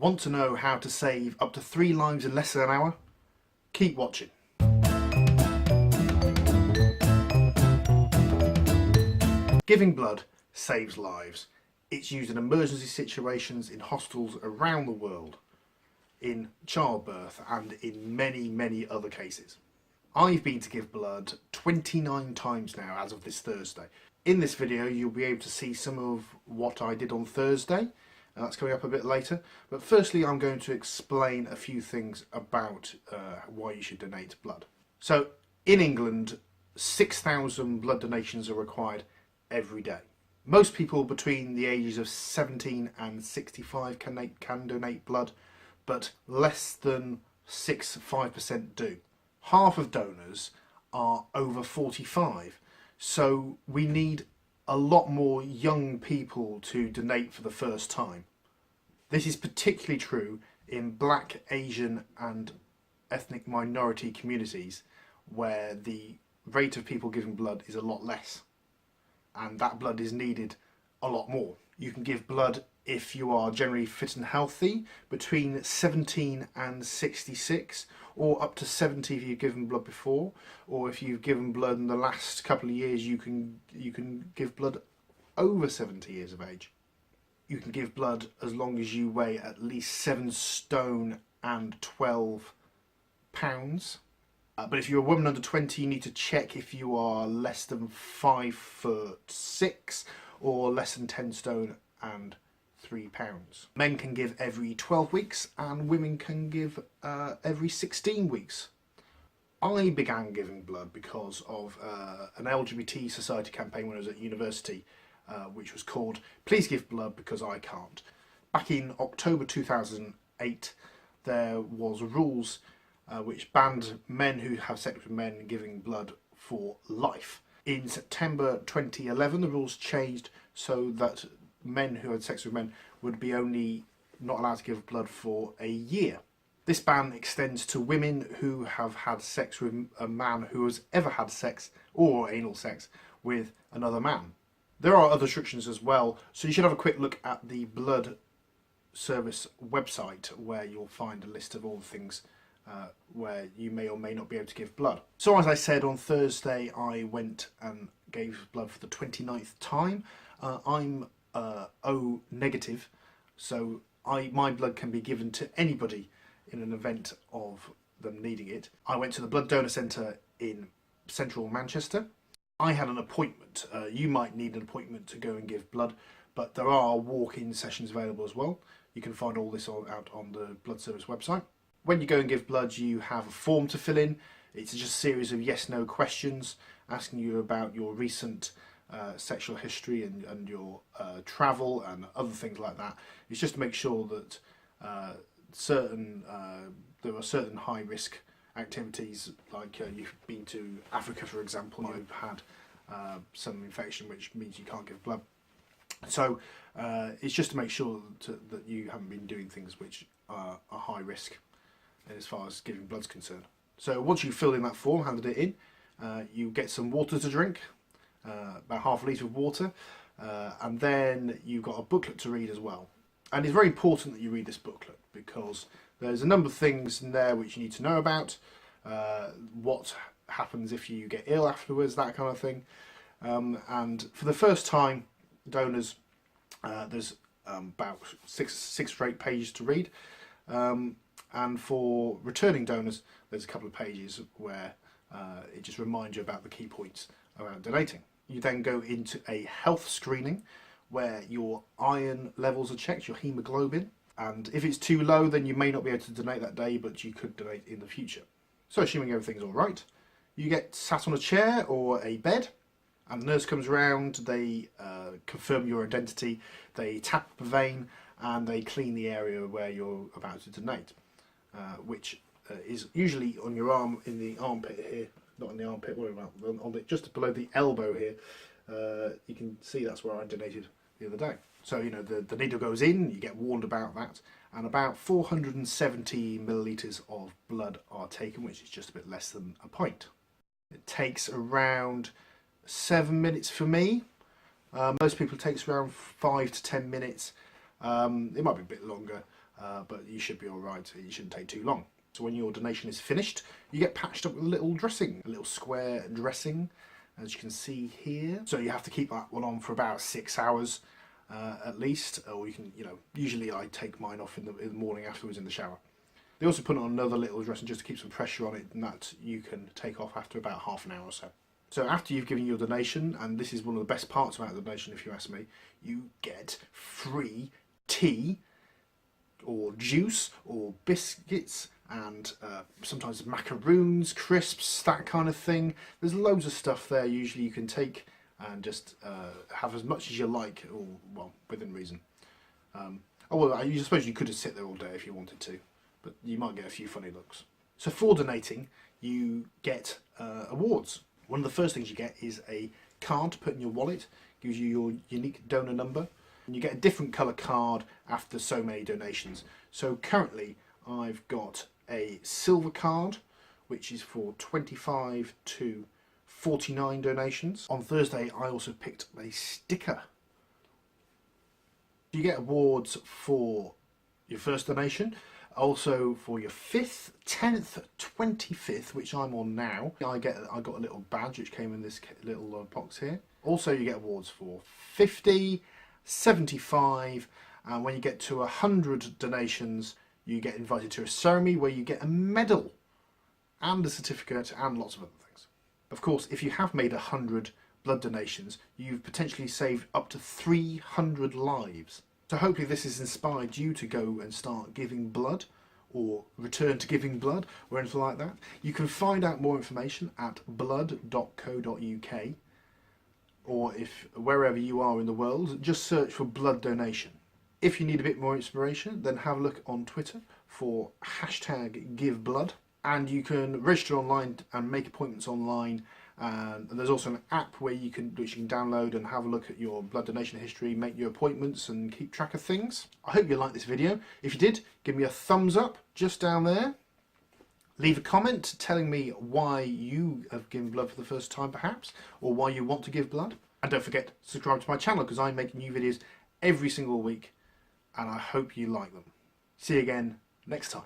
Want to know how to save up to 3 lives in less than an hour? Keep watching. Giving blood saves lives. It's used in emergency situations in hospitals around the world, in childbirth and in many other cases. I've been to give blood 29 times now as of this Thursday. In this video you'll be able to see some of what I did on Thursday. That's coming up a bit later, but firstly I'm going to explain a few things about why you should donate blood. So in England 6,000 blood donations are required every day. Most people between the ages of 17 and 65 can donate blood, but less than 5% do. Half of donors are over 45, so we need a lot more young people to donate for the first time. This is particularly true in Black, Asian and ethnic minority communities where the rate of people giving blood is a lot less, and that blood is needed a lot more. You can give blood if you are generally fit and healthy, between 17 and 66, or up to 70 if you've given blood before, or if you've given blood in the last couple of years you can give blood over 70 years of age. You can give blood as long as you weigh at least 7 stone and 12 pounds. But if you're a woman under 20, you need to check if you are less than 5'6" or less than 10 stone and 3 pounds. Men can give every 12 weeks and women can give every 16 weeks. I began giving blood because of an LGBT society campaign when I was at university, which was called Please Give Blood Because I Can't. Back in October 2008 there was rules which banned men who have sex with men giving blood for life. In September 2011 the rules changed so that men who had sex with men would be only not allowed to give blood for a year. This ban extends to women who have had sex with a man who has ever had sex or anal sex with another man. There are other restrictions as well, so you should have a quick look at the blood service website where you'll find a list of all the things where you may or may not be able to give blood. So as I said, on Thursday I went and gave blood for the 29th time. I'm O negative, so my blood can be given to anybody in an event of them needing it. I went to the blood donor centre in central Manchester. I had an appointment. You might need an appointment to go and give blood, but there are walk-in sessions available as well. You can find all this out on the blood service website. When you go and give blood you have a form to fill in. It's just a series of yes/no questions asking you about your recent sexual history and your travel and other things like that. It's just to make sure that there are certain high risk activities, like you've been to Africa for example, you've had some infection which means you can't give blood. So it's just to make sure that you haven't been doing things which are high risk as far as giving blood's concerned. So once you've filled in that form, handed it in, you get some water to drink, about half a litre of water, and then you've got a booklet to read as well. And it's very important that you read this booklet because there's a number of things in there which you need to know about, what happens if you get ill afterwards, that kind of thing. And for the first time donors, there's about six or 8 pages to read. And for returning donors, there's a couple of pages where it just reminds you about the key points about donating. You then go into a health screening where your iron levels are checked, your haemoglobin, and if it's too low then you may not be able to donate that day, but you could donate in the future. So assuming everything's all right, you get sat on a chair or a bed, and the nurse comes around, they confirm your identity, they tap a vein, and they clean the area where you're about to donate, which is usually on your arm, in the armpit here, not in the armpit, what about on it, just below the elbow here. You can see that's where I donated the other day. So you know the needle goes in, you get warned about that, and about 470 millilitres of blood are taken, which is just a bit less than a pint. It takes around 7 minutes for me. Most people it takes around 5 to 10 minutes. It might be a bit longer. but you should be alright. It shouldn't take too long. So when your donation is finished, you get patched up with a little dressing, a little square dressing, as you can see here. So you have to keep that one on for about 6 hours at least, or you can, usually I take mine off in the morning afterwards in the shower. They also put on another little dressing just to keep some pressure on it, and that you can take off after about half an hour or so. So after you've given your donation, and this is one of the best parts about the donation if you ask me, you get free tea or juice or biscuits and sometimes macaroons, crisps, that kind of thing. There's loads of stuff there usually you can take and just have as much as you like, or well, within reason. I suppose you could just sit there all day if you wanted to, but you might get a few funny looks. So for donating, you get awards. One of the first things you get is a card to put in your wallet, gives you your unique donor number, and you get a different colour card after so many donations. So currently I've got a silver card, which is for 25 to 49 donations. On Thursday I also picked up a sticker. You get awards for your first donation, also for your 5th, 10th, 25th, which I'm on now. I got a little badge which came in this little box here. Also you get awards for 50, 75, and when you get to 100 donations you get invited to a ceremony where you get a medal and a certificate and lots of other things. Of course, if you have made 100 blood donations, you've potentially saved up to 300 lives. So hopefully this has inspired you to go and start giving blood, or return to giving blood, or anything like that. You can find out more information at blood.co.uk, or if wherever you are in the world, just search for blood donation. If you need a bit more inspiration, then have a look on Twitter for #GiveBlood, and you can register online and make appointments online. And there's also an app which you can download and have a look at your blood donation history, make your appointments and keep track of things. I hope you liked this video. If you did, give me a thumbs up just down there. Leave a comment telling me why you have given blood for the first time perhaps, or why you want to give blood. And don't forget to subscribe to my channel because I make new videos every single week and I hope you like them. See you again next time.